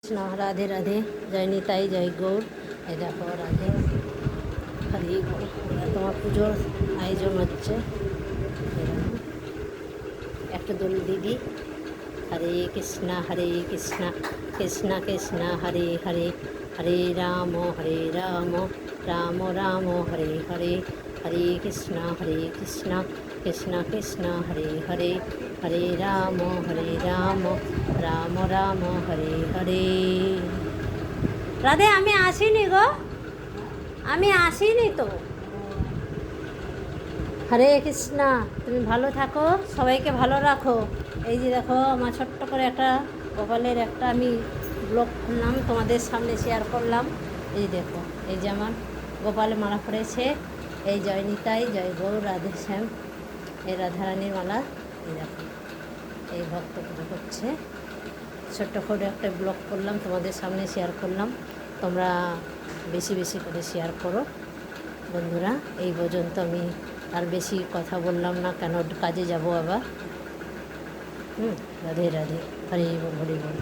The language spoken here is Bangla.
কৃষ্ণ রাধে রাধে, জয় নিতাই, জয় গৌর। এই দেখো রাধে হরি বল, তোমার পুজোর আয়োজন হচ্ছে। একটা দোল দিদি, হরে কৃষ্ণ কৃষ্ণ কৃষ্ণ হরে হরে, হরে রাম রাম রাম হরে হরে, হরে কৃষ্ণ কৃষ্ণ কৃষ্ণ হরে হরে, হরে রাম রাম রাম হরে হরে। রাধে আমি আসিনি গো, আমি আসিনি তো। হরে কৃষ্ণ, তুমি ভালো থাকো, সবাইকে ভালো রাখো। এই যে দেখো আমার ছোট্ট করে একটা গোপালের একটা আমি ব্লগ করলাম, তোমাদের সামনে শেয়ার করলাম। এই দেখো, এই যে আমার গোপালে মালা পড়েছে। এই জয় নিতাই, জয় গৌর, রাধে শ্যাম, এই রাধারানীর মালা। এই দেখো, এই ভক্ত পুজো করছে। ছোট্ট করে একটা ব্লগ করলাম, তোমাদের সামনে শেয়ার করলাম। তোমরা বেশি বেশি করে শেয়ার করো বন্ধুরা। এই পর্যন্ত আমি আর বেশি কথা বললাম না, কেন কাজে যাব আবার। রাধে রাধে, হরি বল হরি বল।